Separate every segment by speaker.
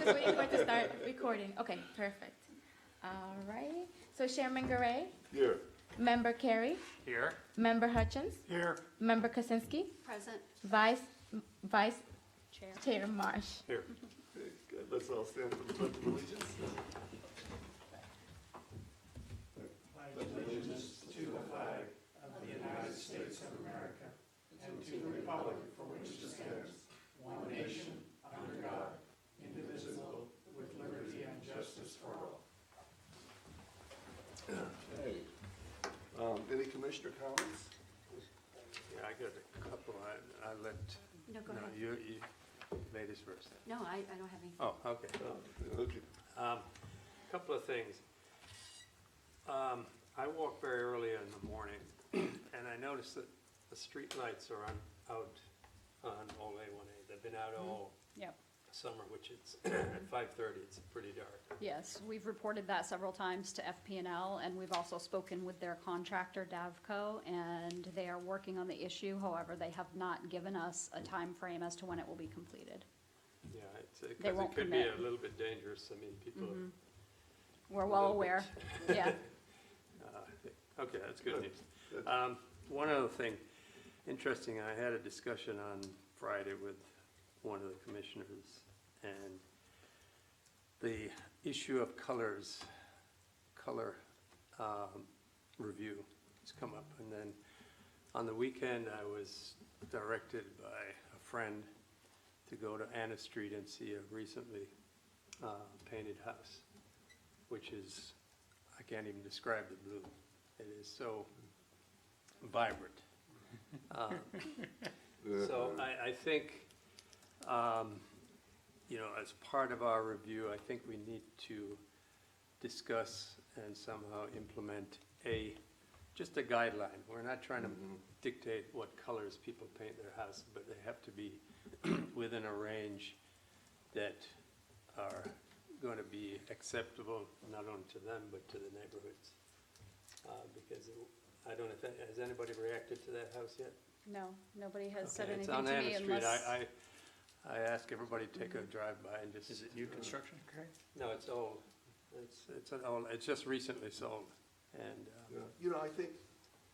Speaker 1: just waiting for it to start recording. Okay, perfect. All right. So Chairman Garay,
Speaker 2: Here.
Speaker 1: Member Carey,
Speaker 3: Here.
Speaker 1: Member Hutchins,
Speaker 3: Here.
Speaker 1: Member Kaczynski,
Speaker 4: Present.
Speaker 1: Vice Chair Marsh.
Speaker 3: Here.
Speaker 2: Okay, good. Let's all stand for the pledge of allegiance. Okay. Any commissioner comments?
Speaker 3: Yeah, I got a couple. I let,
Speaker 4: No, go
Speaker 3: no,
Speaker 4: ahead.
Speaker 3: you ladies first.
Speaker 4: No, I don't have any.
Speaker 3: Oh, okay.
Speaker 2: Oh, okay.
Speaker 3: Couple of things. I walk very early in the morning, and I noticed that the street lights are out on Old A1A. They've been out all
Speaker 5: Yep.
Speaker 3: summer, which it's at 5:30. It's pretty dark.
Speaker 5: Yes, we've reported that several times to FP&L, and we've also spoken with their contractor, Davco, and they are working on the issue. However, they have not given us a time frame as to when it will be completed.
Speaker 3: Yeah,
Speaker 5: They
Speaker 3: because
Speaker 5: won't
Speaker 3: it could be
Speaker 5: commit.
Speaker 3: a little bit dangerous. I mean, people are.
Speaker 5: We're
Speaker 3: A
Speaker 5: well
Speaker 3: little
Speaker 5: aware, yeah.
Speaker 3: Okay, that's good
Speaker 2: Good.
Speaker 3: news.
Speaker 2: Good.
Speaker 3: One other thing, interesting, I had a discussion on Friday with one of the commissioners, and the issue of color review has come up. And then on the weekend, I was directed by a friend to go to Anna Street and see a recently painted house, which is, I can't even describe the blue. It is so vibrant. So I think, as part of our review, I think we need to discuss and somehow implement just a guideline. We're not trying to dictate what colors people paint their house, but they have to be within a range that are going to be acceptable, not only to them, but to the neighborhoods. Because I don't know, has anybody reacted to that house yet?
Speaker 5: No, nobody has said
Speaker 3: Okay,
Speaker 5: anything to
Speaker 3: It's on
Speaker 5: me
Speaker 3: Anna Street.
Speaker 5: unless,
Speaker 3: I ask everybody to take a drive-by and just.
Speaker 6: Is it new construction, Craig?
Speaker 3: No, it's old. It's just recently sold, and,
Speaker 2: Yeah. I think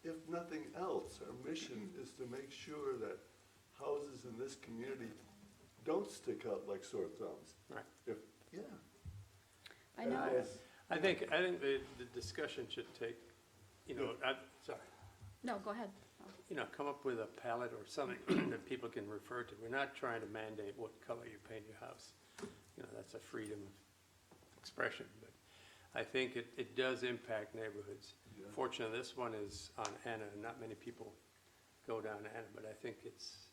Speaker 2: if nothing else, our mission is to make sure that houses in this community don't stick out like sore thumbs.
Speaker 3: right.
Speaker 2: Yeah.
Speaker 5: I know,
Speaker 3: I think the discussion should take,
Speaker 5: no, go ahead.
Speaker 3: come up with a palette or something that people can refer to. We're not trying to mandate what color you paint your house. That's a freedom of expression, but I think it does impact neighborhoods.
Speaker 2: Yeah.
Speaker 3: Fortunately, this one is on Anna, and not many people go down Anna, but I think it's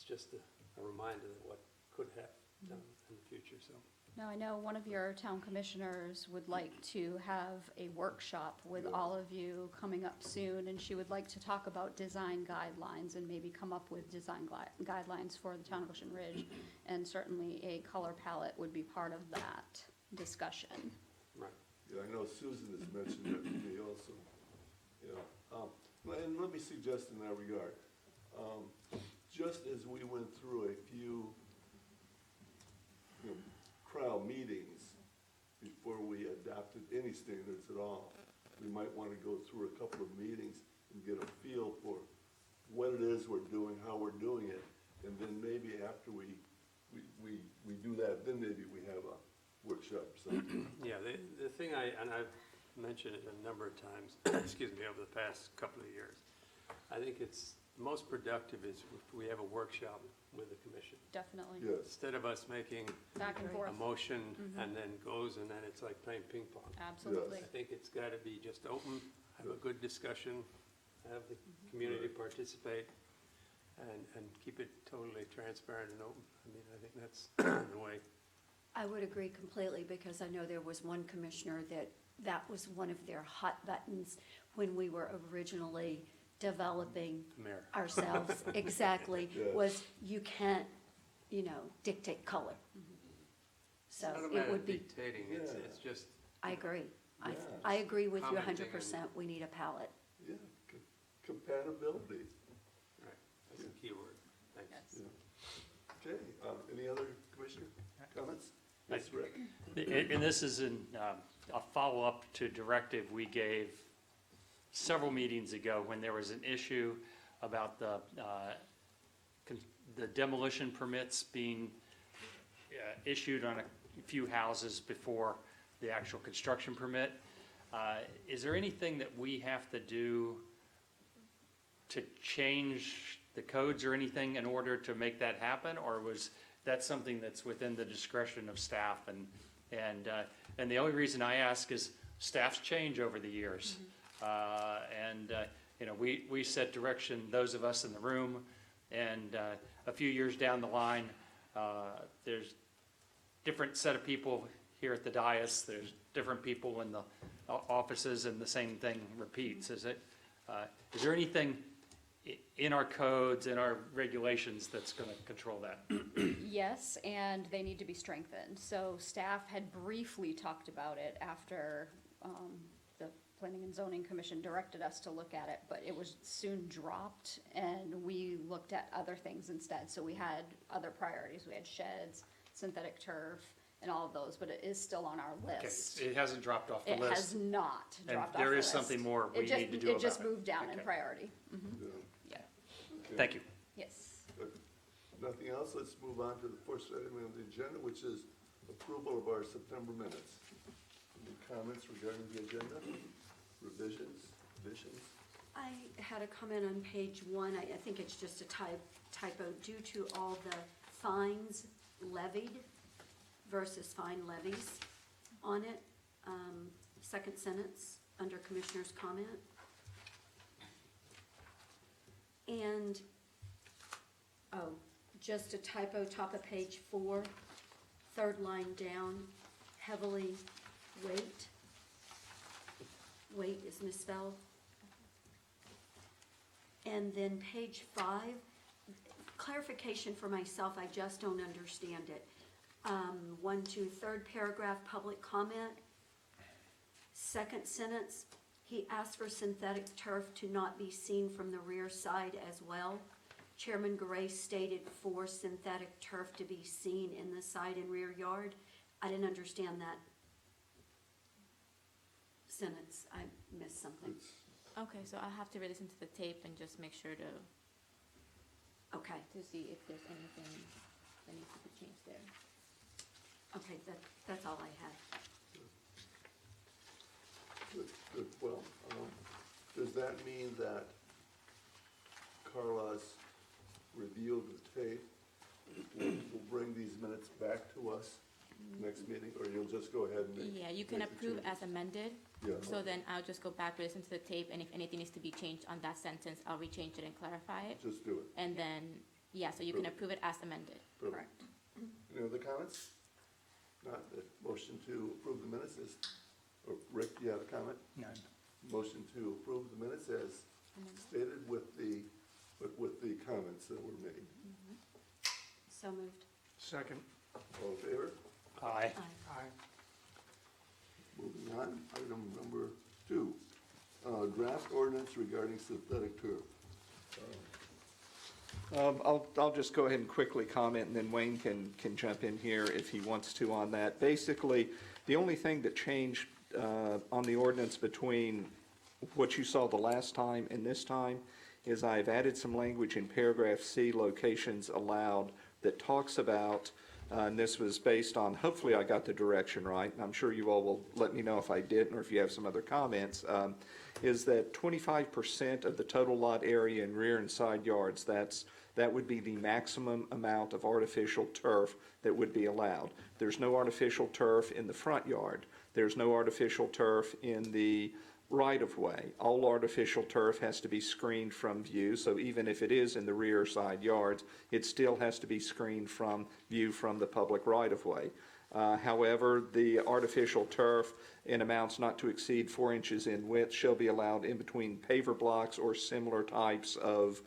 Speaker 3: just a reminder of what could have done in the future, so.
Speaker 5: Now, I know one of your town commissioners would like to have a workshop with all of you coming up soon, and she would like to talk about design guidelines and maybe come up with design guidelines for the town of Ocean Ridge. And certainly a color palette would be part of that discussion.
Speaker 3: Right.
Speaker 2: Yeah, I know Susan has mentioned that to me also. And let me suggest in that regard, just as we went through a few crowd meetings before we adopted any standards at all, we might want to go through a couple of meetings and get a feel for what it is we're doing, how we're doing it, and then maybe after we do that, then maybe we have a workshop or something.
Speaker 3: Yeah, the thing and I've mentioned it a number of times, excuse me, over the past couple of years. I think it's most productive is if we have a workshop with the commission.
Speaker 5: Definitely.
Speaker 2: Yes.
Speaker 3: Instead of us making
Speaker 5: Back and forth.
Speaker 3: a motion and then goes and then it's like playing ping pong.
Speaker 5: Absolutely.
Speaker 3: I think it's got to be just open, have a good discussion, have the community participate, and keep it totally transparent and open. I mean, I think that's the way.
Speaker 4: I would agree completely, because I know there was one commissioner that was one of their hot buttons when we were originally developing
Speaker 3: Mayor.
Speaker 4: ourselves. Exactly,
Speaker 2: Yes.
Speaker 4: was you can't, dictate color. So
Speaker 3: It's not a
Speaker 4: it
Speaker 3: matter
Speaker 4: would
Speaker 3: of
Speaker 4: be,
Speaker 3: dictating, it's just.
Speaker 4: I agree.
Speaker 2: Yeah.
Speaker 4: I agree with you
Speaker 3: Commenting
Speaker 4: 100%. We need a palette.
Speaker 2: Yeah, compatibility.
Speaker 3: Right, that's a key word. Thanks.
Speaker 5: Yes.
Speaker 2: Yeah. Okay, any other commissioner comments? Yes, Rick?
Speaker 6: And this is a follow-up to directive we gave several meetings ago when there was an issue about the demolition permits being issued on a few houses before the actual construction permit. Is there anything that we have to do to change the codes or anything in order to make that happen? Or was that something that's within the discretion of staff? And the only reason I ask is staffs change over the years. You know, we set direction, those of us in the room, and a few years down the line, there's different set of people here at the dais, there's different people in the offices, and the same thing repeats. Is there anything in our codes, in our regulations that's gonna control that?
Speaker 5: Yes, and they need to be strengthened. So staff had briefly talked about it after the Planning and Zoning Commission directed us to look at it, but it was soon dropped, and we looked at other things instead. So we had other priorities. We had sheds, synthetic turf, and all of those, but it is still on our
Speaker 3: Okay,
Speaker 5: list.
Speaker 3: it hasn't dropped off the
Speaker 5: It has
Speaker 3: list.
Speaker 5: not
Speaker 3: And
Speaker 5: dropped off the
Speaker 3: there is
Speaker 5: list.
Speaker 3: something more we
Speaker 5: It just-
Speaker 3: need to do about
Speaker 5: It just
Speaker 3: it.
Speaker 5: moved down in
Speaker 3: Okay.
Speaker 5: priority.
Speaker 2: Yeah.
Speaker 5: Yeah,
Speaker 2: Okay.
Speaker 3: Thank you.
Speaker 5: yes.
Speaker 2: Nothing else, let's move on to the first item on the agenda, which is approval of our September minutes. Any comments regarding the agenda? Revisions, additions?
Speaker 4: I had a comment on page 1, I think it's just a typo, due to all the fines levied versus fine levies on it, second sentence, under Commissioner's comment. And, just a typo, top of page 4, third line down, heavily weight. Weight is misspelled. And then page 5, clarification for myself, I just don't understand it. 1, 2, third paragraph, public comment. Second sentence, he asked for synthetic turf to not be seen from the rear side as well. Chairman Garay stated for synthetic turf to be seen in the side and rear yard. I didn't understand that sentence. I missed something.
Speaker 2: It's,
Speaker 1: Okay, so I'll have to re-listen to the tape and just make sure to
Speaker 4: Okay,
Speaker 1: see if there's anything that needs to be changed there.
Speaker 4: okay, that's all I had.
Speaker 2: good, well, does that mean that Carla's review of the tape will bring these minutes back to us next meeting, or you'll just go ahead and make?
Speaker 1: Yeah, you can
Speaker 2: make the
Speaker 1: approve
Speaker 2: changes?
Speaker 1: as amended,
Speaker 2: Yeah.
Speaker 1: so then I'll just go back, listen to the tape, and if anything needs to be changed on that sentence, I'll rechange it and clarify it.
Speaker 2: Just do it.
Speaker 1: And then, yeah, so you can approve it as amended.
Speaker 2: Perfect. Any other comments? Not, motion to approve the minutes is, or Rick, do you have a comment?
Speaker 6: None.
Speaker 2: Motion to approve the minutes as stated with the comments that were made.
Speaker 4: So moved.
Speaker 7: Second.
Speaker 2: All in favor?
Speaker 6: Aye.
Speaker 7: Aye.
Speaker 2: Moving on, item number 2, draft ordinance regarding synthetic turf.
Speaker 8: I'll just go ahead and quickly comment, and then Wayne can jump in here if he wants to on that. Basically, the only thing that changed on the ordinance between what you saw the last time and this time is I've added some language in paragraph C, locations allowed, that talks about, and this was based on, hopefully I got the direction right, and I'm sure you all will let me know if I didn't or if you have some other comments, is that 25% of the total lot area in rear and side yards, that would be the maximum amount of artificial turf that would be allowed. There's no artificial turf in the front yard. There's no artificial turf in the right-of-way. All artificial turf has to be screened from view, so even if it is in the rear side yards, it still has to be screened from view from the public right-of-way. However, the artificial turf in amounts not to exceed 4 inches in width shall be allowed in between paver blocks or similar types of,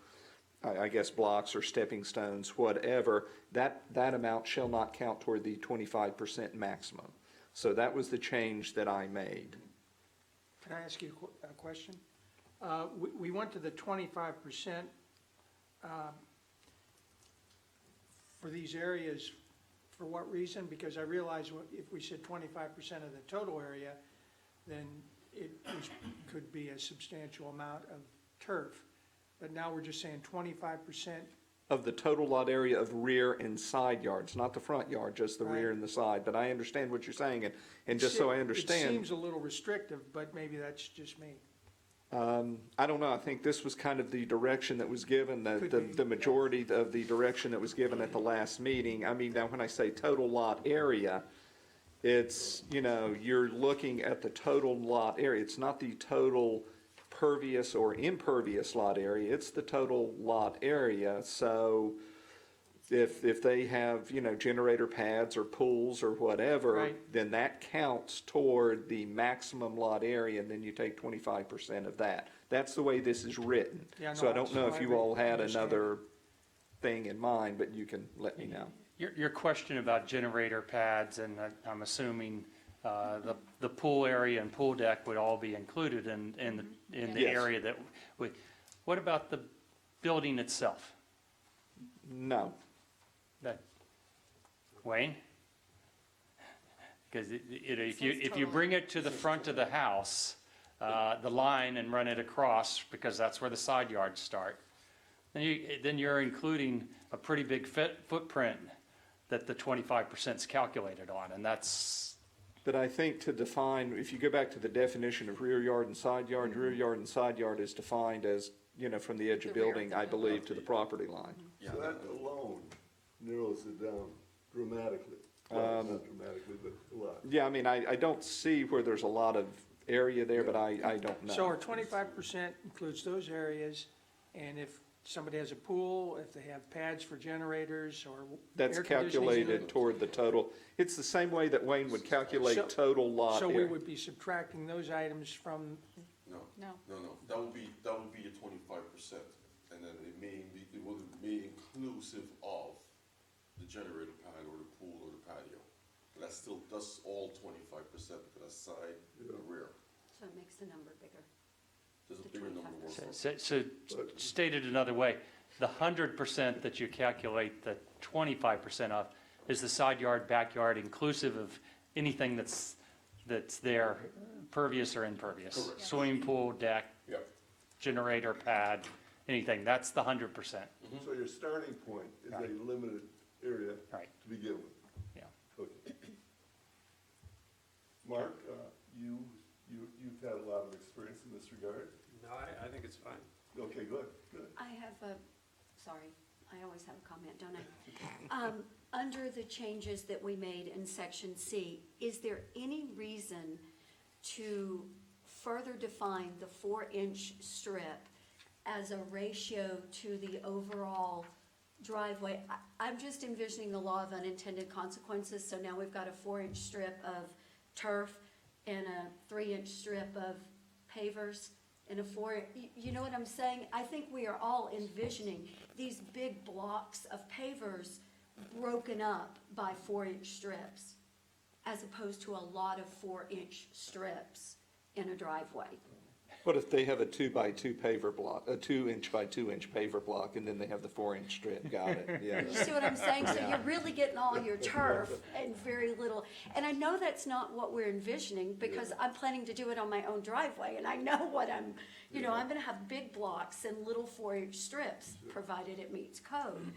Speaker 8: I guess, blocks or stepping stones, whatever. That amount shall not count toward the 25% maximum. So that was the change that I made.
Speaker 7: Can I ask you a question? We went to the 25% for these areas for what reason? Because I realize if we said 25% of the total area, then could be a substantial amount of turf. But now we're just saying 25%.
Speaker 8: Of the total lot area of rear and side yards, not the front yard, just the rear
Speaker 7: Right.
Speaker 8: and the side. But I understand what you're saying, and just so I
Speaker 7: It
Speaker 8: understand,
Speaker 7: seems a little restrictive, but maybe that's just me.
Speaker 8: I don't know, I think this was kind of the direction that was given,
Speaker 7: Could
Speaker 8: the
Speaker 7: be,
Speaker 8: majority of the direction that was given at the last meeting. I mean, now, when I say total lot area, it's, you know, you're looking at the total lot area. It's not the total pervious or impervious lot area, it's the total lot area. So if they have, you know, generator pads or pools or whatever,
Speaker 7: Right.
Speaker 8: then that counts toward the maximum lot area, and then you take 25% of that. That's the way this is written.
Speaker 7: Yeah, no,
Speaker 8: So I don't know if
Speaker 7: that's-
Speaker 8: you all had
Speaker 7: understand.
Speaker 8: another thing in mind, but you can let me know.
Speaker 6: Your question about generator pads, and I'm assuming the pool area and pool deck would all be included in the
Speaker 8: Yes.
Speaker 6: area that, what about the building itself?
Speaker 8: No.
Speaker 6: That, Wayne? Because if
Speaker 4: says
Speaker 6: you
Speaker 4: total.
Speaker 6: bring it to the front of the house, the line, and run it across, because that's where the side yards start, then you're including a pretty big footprint that the 25% is calculated on, and that's,
Speaker 8: But I think to define, if you go back to the definition of rear yard and side yard, rear yard and side yard is defined as, you know, from the edge of
Speaker 4: The rear of
Speaker 8: building,
Speaker 4: the
Speaker 8: I
Speaker 4: building.
Speaker 8: believe, to the property line.
Speaker 2: So that alone narrows it down dramatically. Well, not dramatically, but a lot.
Speaker 8: Yeah, I mean, I don't see where there's a lot of area there, but I don't know.
Speaker 7: So our 25% includes those areas, and if somebody has a pool, if they have pads for generators or
Speaker 8: That's
Speaker 7: air conditioning
Speaker 8: calculated
Speaker 7: unit,
Speaker 8: toward the total. It's the same way that Wayne would
Speaker 7: So-
Speaker 8: calculate total lot
Speaker 7: So we
Speaker 8: area.
Speaker 7: would be subtracting those items from,
Speaker 9: No,
Speaker 5: No.
Speaker 9: no, that would be your 25%, and then it would be inclusive of the generator pad or the pool or the patio. That's all 25% for that side and rear.
Speaker 4: So it makes the number bigger.
Speaker 9: There's a
Speaker 4: The
Speaker 9: bigger number.
Speaker 4: 25%.
Speaker 6: so stated another way, the 100% that you calculate the 25% of is the side yard, backyard, inclusive of anything that's there, pervious or impervious.
Speaker 9: Correct.
Speaker 6: Swimming pool, deck,
Speaker 9: Yeah.
Speaker 6: generator pad, anything, that's the 100%.
Speaker 2: So your starting point is a
Speaker 6: Right.
Speaker 2: limited area
Speaker 6: Right.
Speaker 2: to begin with.
Speaker 6: Yeah.
Speaker 2: Okay. Mark, you've had a lot of experience in this regard.
Speaker 3: No, I think it's fine.
Speaker 2: Okay, good.
Speaker 4: I have sorry, I always have a comment, don't I? Under the changes that we made in section C, is there any reason to further define the 4-inch strip as a ratio to the overall driveway? I'm just envisioning the law of unintended consequences, so now we've got a 4-inch strip of turf and a 3-inch strip of pavers and a you know what I'm saying? I think we are all envisioning these big blocks of pavers broken up by 4-inch strips, as opposed to a lot of 4-inch strips in a driveway.
Speaker 8: What if they have a 2x2 paver block, a 2-inch by 2-inch paver block, and then they have the 4-inch strip? Got it, yeah.
Speaker 4: You see what I'm saying? So you're really getting all your turf and very little, and I know that's not what we're envisioning, because I'm planning to do it on my own driveway, and I know what I'm gonna have big blocks and little 4-inch strips, provided it meets code.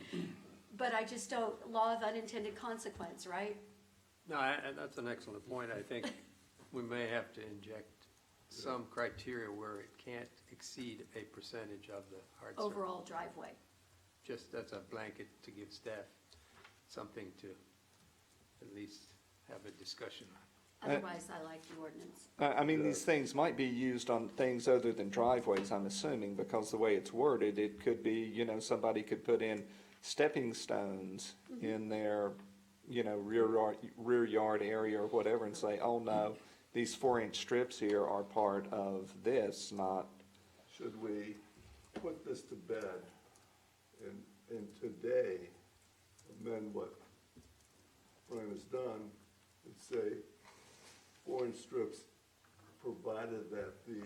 Speaker 4: But I just don't, law of unintended consequence, right?
Speaker 3: No, that's an excellent point. I think we may have to inject some criteria where it can't exceed a percentage of the hard surface.
Speaker 4: Overall driveway.
Speaker 3: Just as a blanket to give staff something to at least have a discussion on.
Speaker 4: Otherwise, I like the ordinance.
Speaker 8: I mean, these things might be used on things other than driveways, I'm assuming, because the way it's worded, it could be, you know, somebody could put in stepping stones in their, you know, rear yard area or whatever and say, oh no, these 4-inch strips here are part of this, not,
Speaker 2: Should we put this to bed and today amend what Brian has done and say 4-inch strips, provided that the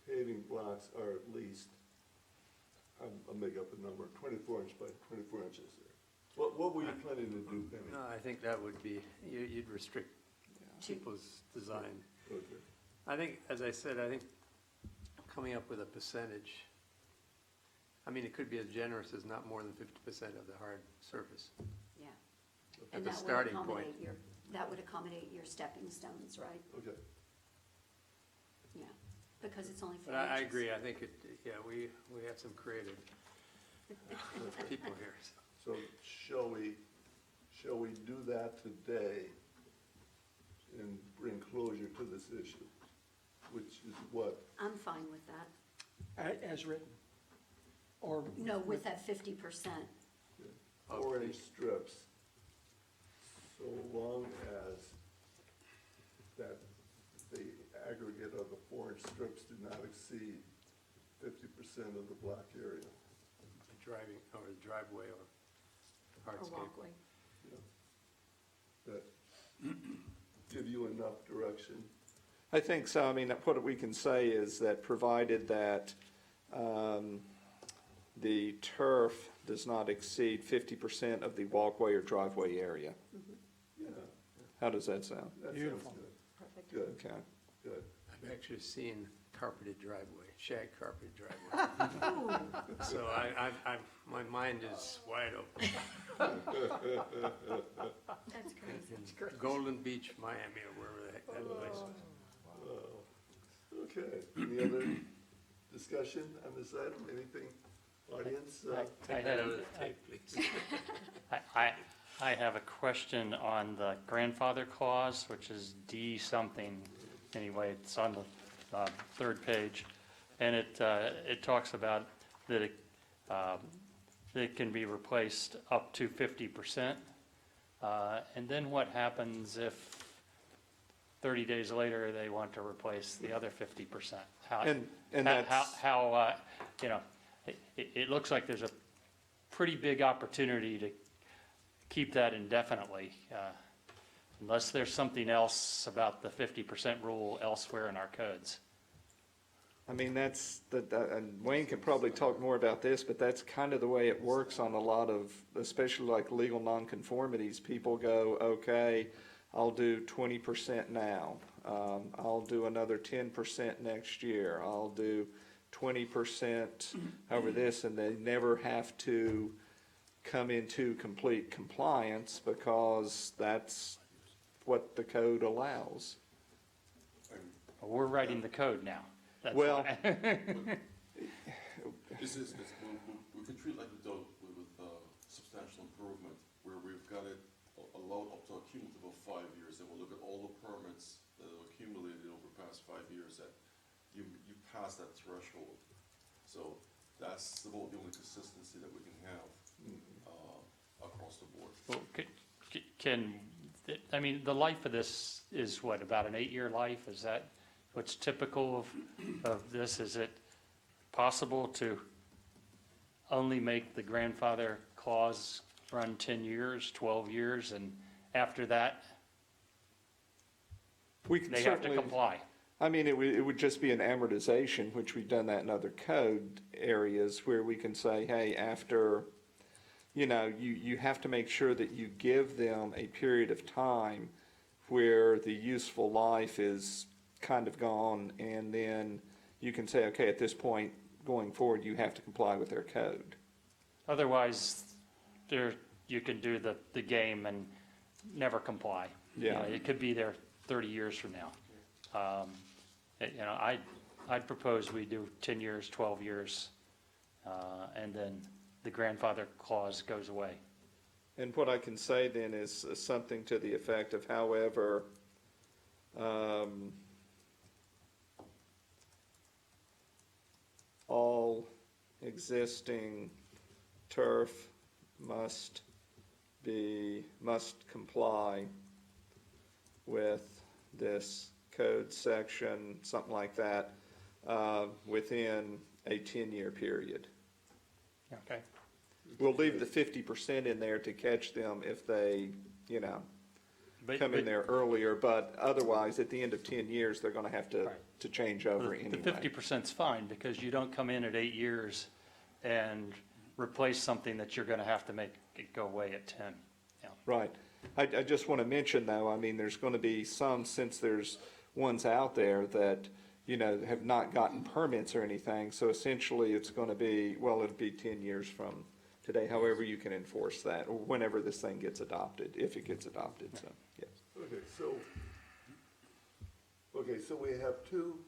Speaker 2: paving blocks are at least, I'll make up a number, 24 inch by 24 inches there. What were you planning to do, Penny?
Speaker 3: No, I think that would be, you'd restrict people's design.
Speaker 2: Okay.
Speaker 3: I think, as I said, I think coming up with a percentage, I mean, it could be as generous as not more than 50% of the hard surface.
Speaker 4: Yeah.
Speaker 3: At
Speaker 4: And
Speaker 3: the
Speaker 4: that would
Speaker 3: starting point.
Speaker 4: accommodate your, that would accommodate your stepping stones, right?
Speaker 2: Okay.
Speaker 4: Yeah, because it's only 4
Speaker 3: But I
Speaker 4: inches.
Speaker 3: agree, I think it, yeah, we have some creative people here.
Speaker 2: So shall we do that today and bring closure to this issue? Which is what?
Speaker 4: I'm fine with that.
Speaker 7: As written. Or.
Speaker 4: No, with that 50%.
Speaker 2: 4-inch strips, so long as that the aggregate of the 4-inch strips do not exceed 50% of the block area.
Speaker 3: Driving, or driveway, or
Speaker 4: Or
Speaker 3: hardscape.
Speaker 4: walkway.
Speaker 2: That give you enough direction.
Speaker 8: I think so. I mean, what we can say is that provided that the turf does not exceed 50% of the walkway or driveway area.
Speaker 2: Yeah,
Speaker 8: How does that sound?
Speaker 2: that sounds
Speaker 7: Beautiful.
Speaker 2: good.
Speaker 4: Perfect.
Speaker 2: Good,
Speaker 8: Okay.
Speaker 2: good.
Speaker 3: I've actually seen carpeted driveway, shag carpeted driveway. So my mind is wide open.
Speaker 4: That's crazy.
Speaker 3: In Golden Beach, Miami, or wherever the heck that place is.
Speaker 2: Okay, any other discussion on this item? Anything, audience?
Speaker 3: Take that out of the tape, please.
Speaker 6: I have a question on the grandfather clause, which is D something, anyway, it's on the third page. And it talks about that it can be replaced up to 50%. And then what happens if 30 days later they want to replace the other 50%?
Speaker 8: And that's,
Speaker 6: You know, it looks like there's a pretty big opportunity to keep that indefinitely, unless there's something else about the 50% rule elsewhere in our codes.
Speaker 8: I mean, and Wayne can probably talk more about this, but that's kind of the way it works on a lot of, especially like legal nonconformities. People go, okay, I'll do 20% now. I'll do another 10% next year. I'll do 20% over this, and they never have to come into complete compliance because that's what the code allows.
Speaker 6: We're writing the code now. That's
Speaker 8: Well,
Speaker 6: why.
Speaker 9: This is, we could treat like we do with substantial improvement, where we've got it allowed up to a cumulative of 5 years, and we'll look at all the permits that have accumulated over the past 5 years, that you pass that threshold. So that's about the only consistency that we can have across the board.
Speaker 6: Well, I mean, the life of this is what, about an 8-year life? Is that what's typical of this? Is it possible to only make the grandfather clause run 10 years, 12 years, and after that,
Speaker 8: we can
Speaker 6: they have to
Speaker 8: certainly,
Speaker 6: comply?
Speaker 8: I mean, it would just be an amortization, which we've done that in other code areas where we can say, hey, after, you have to make sure that you give them a period of time where the useful life is kind of gone, and then you can say, okay, at this point going forward, you have to comply with their code.
Speaker 6: Otherwise, you can do the game and never comply.
Speaker 8: Yeah.
Speaker 6: It could be there 30 years from now. I'd propose we do 10 years, 12 years, and then the grandfather clause goes away.
Speaker 8: And what I can say then is something to the effect of, however, all existing turf must comply with this code section, something like that, within a 10-year period.
Speaker 6: Okay.
Speaker 8: We'll leave the 50% in there to catch them if they, come in there earlier, but otherwise, at the end of 10 years, they're gonna have to change over
Speaker 6: The
Speaker 8: anyway.
Speaker 6: 50%'s fine, because you don't come in at 8 years and replace something that you're gonna have to make it go away at 10. Yeah.
Speaker 8: Right. I just want to mention, though, I mean, there's going to be some, since there's ones out there that, you know, have not gotten permits or anything, so essentially it's going to be, well, it'll be 10 years from today, however you can enforce that, or whenever this thing gets adopted, if it gets adopted, so, yes.
Speaker 2: Okay, so we have two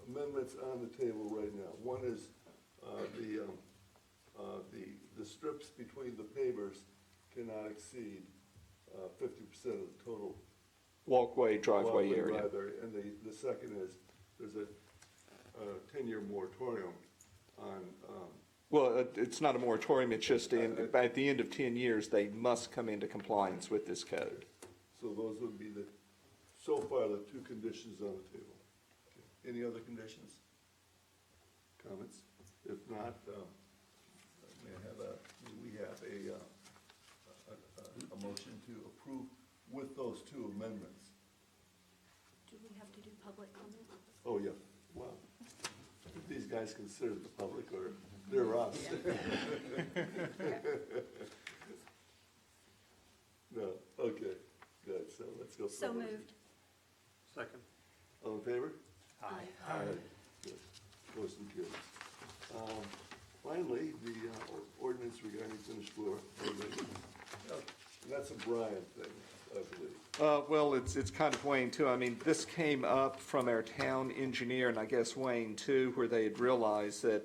Speaker 2: amendments on the table right now. One is the strips between the pavers cannot exceed 50% of the total
Speaker 8: Walkway, driveway area.
Speaker 2: And the second is, there's a 10-year moratorium on,
Speaker 8: Well, it's not a moratorium, it's just at the end of 10 years, they must come into compliance with this code.
Speaker 2: so those would be so far, the two conditions on the table. Okay. Any other conditions? Comments? If not, we have a motion to approve with those two amendments.
Speaker 4: Do we have to do public comment?
Speaker 2: Oh, yeah, wow. These guys consider the public, or they're us. No, okay, good, so let's go.
Speaker 4: So
Speaker 2: forward.
Speaker 4: moved.
Speaker 3: Second.
Speaker 2: All in favor?
Speaker 6: Aye.
Speaker 2: Good. Motion carries. Finally, the ordinance regarding finished floor. That's a Brian thing, I believe.
Speaker 8: Well, it's kind of Wayne too. I mean, this came up from our town engineer, and I guess Wayne too, where they had realized that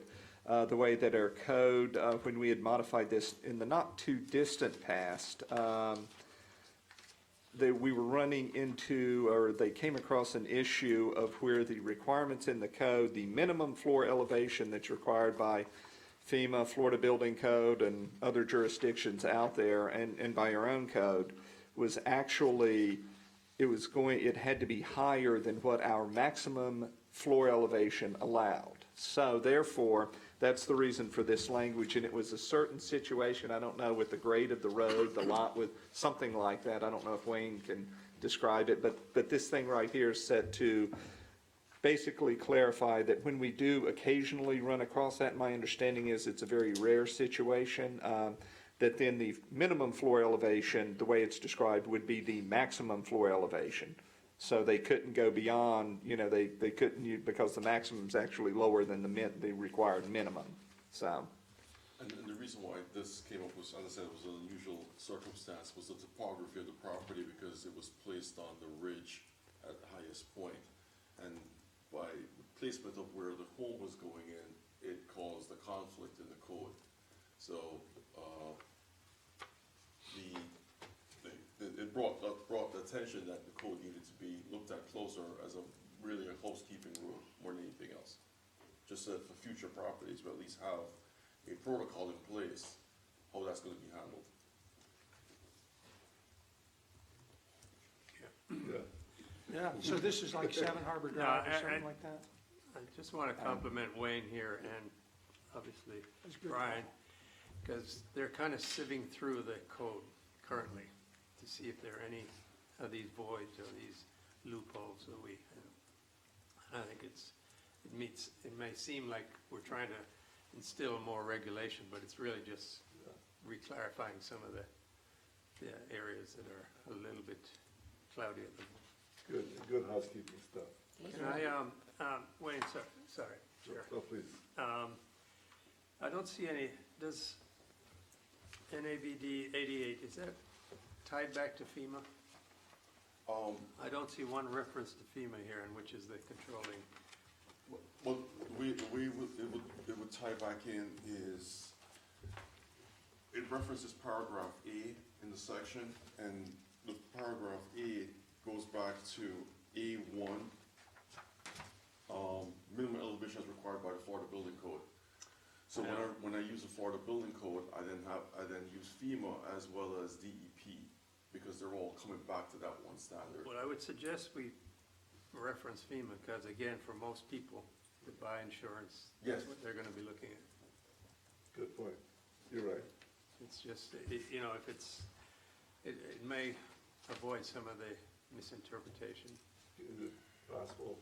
Speaker 8: the way that our code, when we had modified this in the not too distant past, we were running into, or they came across an issue of where the requirements in the code, the minimum floor elevation that's required by FEMA, Florida Building Code, and other jurisdictions out there, and by our own code, was actually, it had to be higher than what our maximum floor elevation allowed. So therefore, that's the reason for this language, and it was a certain situation, I don't know, with the grade of the road, the lot, with something like that. I don't know if Wayne can describe it, but this thing right here is set to basically clarify that when we do occasionally run across that, my understanding is it's a very rare situation, that then the minimum floor elevation, the way it's described, would be the maximum floor elevation. So they couldn't go beyond, they couldn't, because the maximum's actually lower than the required minimum, so.
Speaker 9: And the reason why this came up was, as I said, it was an unusual circumstance, was the topography of the property, because it was placed on the ridge at the highest point. And by the placement of where the home was going in, it caused a conflict in the code. So, it brought the attention that the code needed to be looked at closer as really a housekeeping rule more than anything else. Just so that for future properties, we at least have a protocol in place, how that's gonna be handled.
Speaker 2: Yeah.
Speaker 7: Yeah, so this is like Seven Harbor Drive or something like that?
Speaker 3: I just want to compliment Wayne here and obviously
Speaker 7: That's good.
Speaker 3: Brian, because they're kind of sieving through the code currently to see if there are any of these voids or these loopholes that we have. I think it may seem like we're trying to instill more regulation, but it's really just re-clarifying some of the areas that are a little bit cloudy at the moment.
Speaker 2: Good housekeeping stuff.
Speaker 3: Can I, Wayne, sorry, Chair.
Speaker 2: Oh, please.
Speaker 3: I don't see any, does NAVD 88, is that tied back to FEMA? I don't see one reference to FEMA here, and which is the controlling.
Speaker 9: Well, it would tie back in is, it references paragraph A in the section, and the paragraph A goes back to A1, minimum elevation as required by the Florida Building Code. So when I use the Florida Building Code, I then use FEMA as well as DEP, because they're all coming back to that one standard.
Speaker 3: Well, I would suggest we reference FEMA, because again, for most people that buy insurance,
Speaker 9: Yes.
Speaker 3: that's what they're gonna be looking at.
Speaker 2: Good point. You're right.
Speaker 3: It's just, if it may avoid some of the misinterpretation.
Speaker 2: Is it possible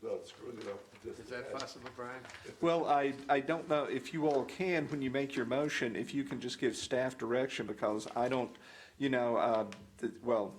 Speaker 2: without screwing it up. Just
Speaker 3: Is that
Speaker 2: add-
Speaker 3: possible, Brian?
Speaker 8: Well, I don't know if you all can, when you make your motion, if you can just give staff direction, because I don't, well,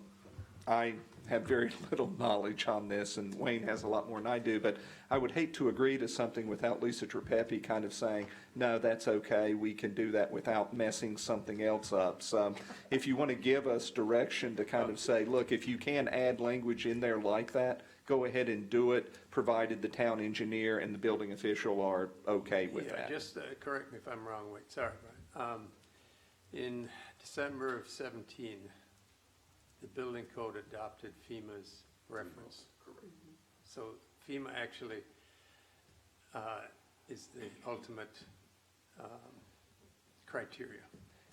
Speaker 8: I have very little knowledge on this, and Wayne has a lot more than I do, but I would hate to agree to something without Lisa Trepepi kind of saying, no, that's okay, we can do that without messing something else up. So if you want to give us direction to kind of say, look, if you can add language in there like that, go ahead and do it, provided the town engineer and the building official are okay with
Speaker 3: Yeah,
Speaker 8: that.
Speaker 3: just correct me if I'm wrong, wait, sorry, Brian. In December of 17, the building code adopted FEMA's reference.
Speaker 9: Correct.
Speaker 3: So FEMA actually is the ultimate criteria.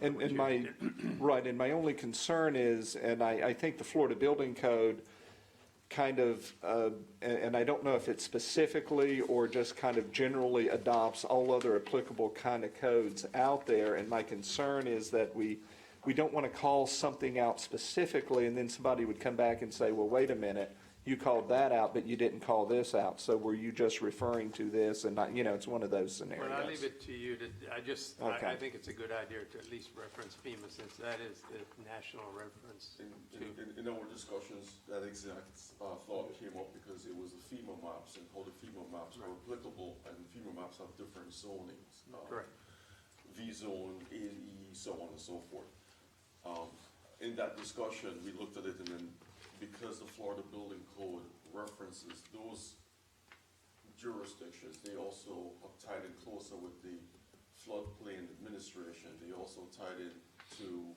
Speaker 8: And
Speaker 3: What you
Speaker 8: my,
Speaker 3: did.
Speaker 8: right, and my only concern is, and I think the Florida Building Code kind of, and I don't know if it specifically or just kind of generally adopts all other applicable kind of codes out there, and my concern is that we don't want to call something out specifically, and then somebody would come back and say, well, wait a minute, you called that out, but you didn't call this out, so were you just referring to this, and not, it's one of those scenarios.
Speaker 3: Well, I'll leave it to you to, I
Speaker 8: Okay.
Speaker 3: think it's a good idea to at least reference FEMA, since that is the national reference.
Speaker 9: In our discussions, that exact thought came up because it was the FEMA maps and how the FEMA maps are applicable, and FEMA maps have different zonings.
Speaker 3: Correct.
Speaker 9: V-zone, AE, so on and so forth. In that discussion, we looked at it, and then because the Florida Building Code references those jurisdictions, they also are tied in closer with the floodplain administration. They also tied in to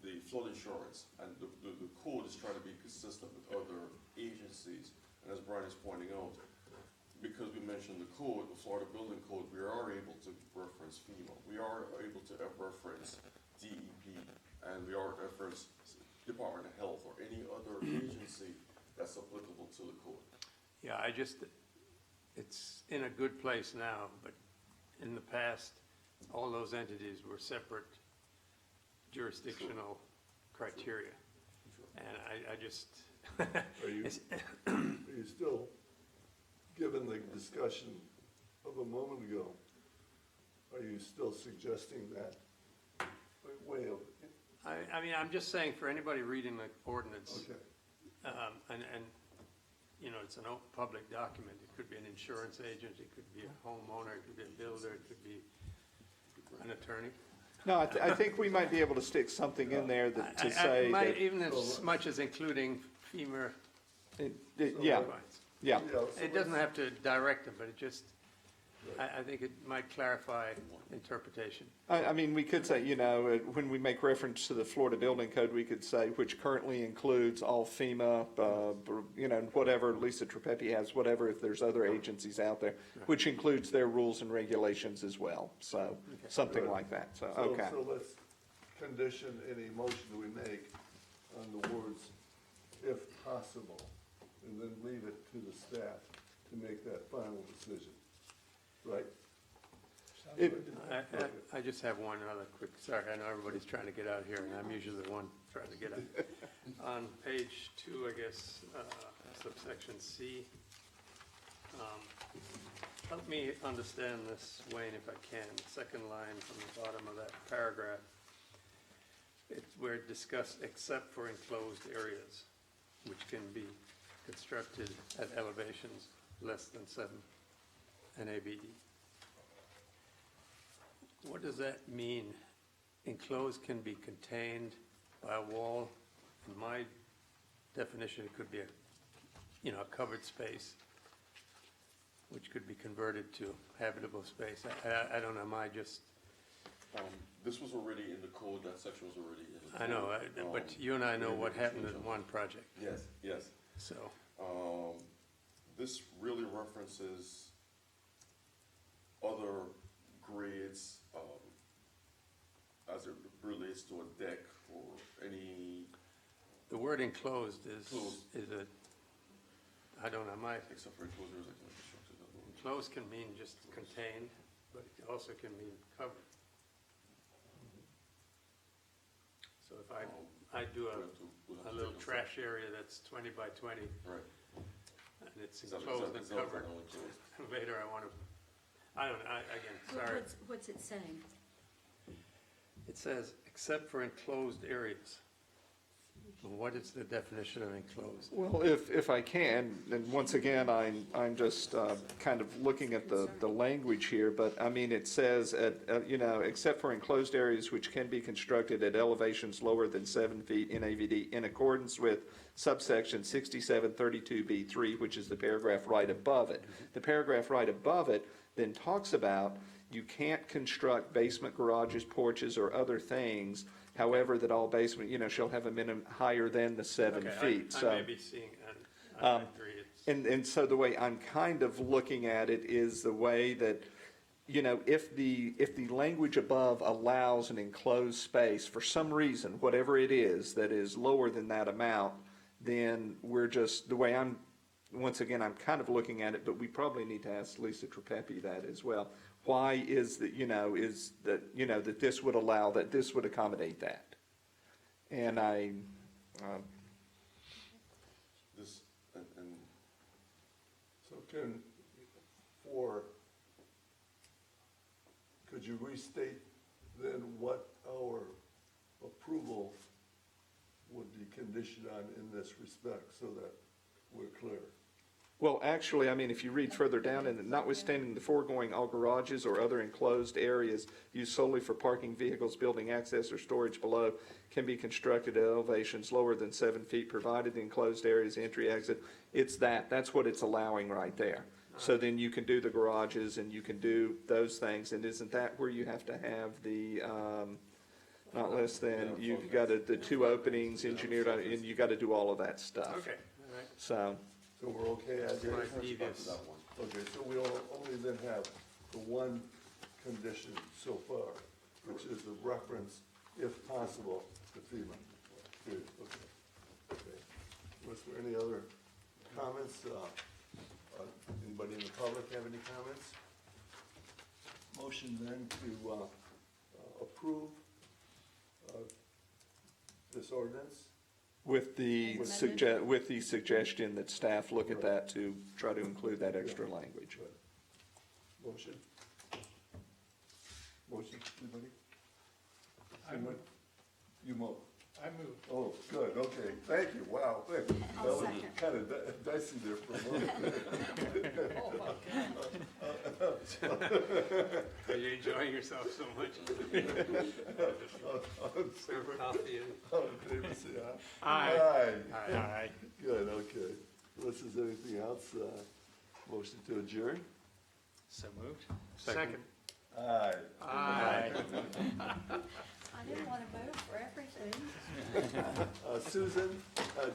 Speaker 9: the flood insurance, and the code is trying to be consistent with other agencies. And as Brian is pointing out, because we mentioned the code, the Florida Building Code, we are able to reference FEMA. We are able to reference DEP, and we are reference Department of Health or any other agency that's applicable to the code.
Speaker 3: Yeah, it's in a good place now, but in the past, all those entities were separate jurisdictional criteria. And I just,
Speaker 2: Are you still, given the discussion of a moment ago, are you still suggesting that way of,
Speaker 3: I mean, I'm just saying for anybody reading the ordinance,
Speaker 2: okay,
Speaker 3: and, it's an open public document. It could be an insurance agent, it could be a homeowner, it could be a builder, it could be an attorney.
Speaker 8: No, I think we might be able to stick something in there that, to say
Speaker 3: Might
Speaker 8: that,
Speaker 3: even as much as including FEMA
Speaker 8: yeah,
Speaker 3: requirements.
Speaker 8: yeah.
Speaker 2: so
Speaker 3: It doesn't
Speaker 2: let's-
Speaker 3: have to direct them, but it just, I think it might clarify interpretation.
Speaker 8: I mean, we could say, when we make reference to the Florida Building Code, we could say, which currently includes all FEMA, whatever, Lisa Trepepi has, whatever, if there's other agencies out there, which includes their rules and regulations as well, so, something like that, so, okay.
Speaker 2: So let's condition any motion we make on the words, if possible, and then leave it to the staff to make that final decision, right?
Speaker 3: I just have one other quick, sorry, I know everybody's trying to get out here, and I'm usually the one trying to get out. On page 2, I guess, subsection C, help me understand this, Wayne, if I can. Second line from the bottom of that paragraph. It's where it discussed except for enclosed areas, which can be constructed at elevations less than 7 NABD. What does that mean? Enclosed can be contained by a wall. In my definition, it could be a covered space, which could be converted to habitable space. I don't know,
Speaker 9: This was already in the code, that section was already in the code.
Speaker 3: I know, but you and I know what happened in one project,
Speaker 9: Yes.
Speaker 3: so.
Speaker 9: This really references other grades, as it relates to a deck or any,
Speaker 3: The word enclosed is
Speaker 9: Closed.
Speaker 3: I don't know,
Speaker 9: except for enclosures, like infrastructure.
Speaker 3: enclosed can mean just contained, but it also can mean covered. So if I do a little trash area that's 20 by 20,
Speaker 9: Right.
Speaker 3: and it's
Speaker 9: It's not-
Speaker 3: enclosed and
Speaker 9: it's not
Speaker 3: covered.
Speaker 9: only closed.
Speaker 3: Later, I want to, I don't know, again, sorry.
Speaker 4: What's it saying?
Speaker 3: It says, except for enclosed areas. What is the definition of enclosed?
Speaker 8: Well, if I can, and once again, I'm just kind of looking at the language here, but I mean, it says, you know, except for enclosed areas which can be constructed at elevations lower than 7 feet in AVD in accordance with subsection 6732B3, which is the paragraph right above it. The paragraph right above it then talks about you can't construct basement garages, porches, or other things, however, that all basement, you know, shall have a minimum higher than the 7
Speaker 3: Okay,
Speaker 8: feet.
Speaker 3: I
Speaker 8: So,
Speaker 3: may be seeing, I agree, it's,
Speaker 8: and so the way I'm kind of looking at it is the way that, you know, if the language above allows an enclosed space for some reason, whatever it is, that is lower than that amount, then we're just, the way once again, I'm kind of looking at it, but we probably need to ask Lisa Trepepi that as well. Why is that, that this would allow, that this would accommodate that? And
Speaker 9: This, and
Speaker 2: So could you restate then what our approval would be conditioned on in this respect so that we're clear?
Speaker 8: well, actually, I mean, if you read further down, and notwithstanding the foregoing, all garages or other enclosed areas used solely for parking vehicles, building access, or storage below can be constructed at elevations lower than 7 feet, provided the enclosed areas, entry, exit. That's what it's allowing right there. So then you can do the garages and you can do those things, and isn't that where you have to have the, not less than, you've got the two openings engineered, and you gotta do all of that stuff.
Speaker 3: okay, all right.
Speaker 8: So,
Speaker 2: So we're okay as
Speaker 3: Right.
Speaker 2: is?
Speaker 3: Devious.
Speaker 9: that one.
Speaker 2: Okay, so we'll only then have the one condition so far, which is a reference, if possible, to FEMA. Good, okay. Okay. Was there any other comments? Anybody in the public have any comments? Motion then to approve this ordinance?
Speaker 8: with the suggestion that staff look at that to try to include that extra language.
Speaker 2: Good. Motion? Motion, anybody? Anyone? You move.
Speaker 7: I move.
Speaker 2: Oh, good, okay, thank you, wow, thank you.
Speaker 4: I'll
Speaker 2: That was
Speaker 4: second.
Speaker 2: kind of dicey there for a moment.
Speaker 3: Are you enjoying yourself so much? Serve coffee and.
Speaker 2: All in favor, say aye.
Speaker 6: Aye.
Speaker 2: Aye.
Speaker 6: Aye.
Speaker 2: Good, okay. Unless there's anything else, motion to adjourn?
Speaker 6: So moved?
Speaker 3: Second.
Speaker 2: Aye.
Speaker 6: Aye.
Speaker 4: I didn't want to vote for everything.
Speaker 2: Susan,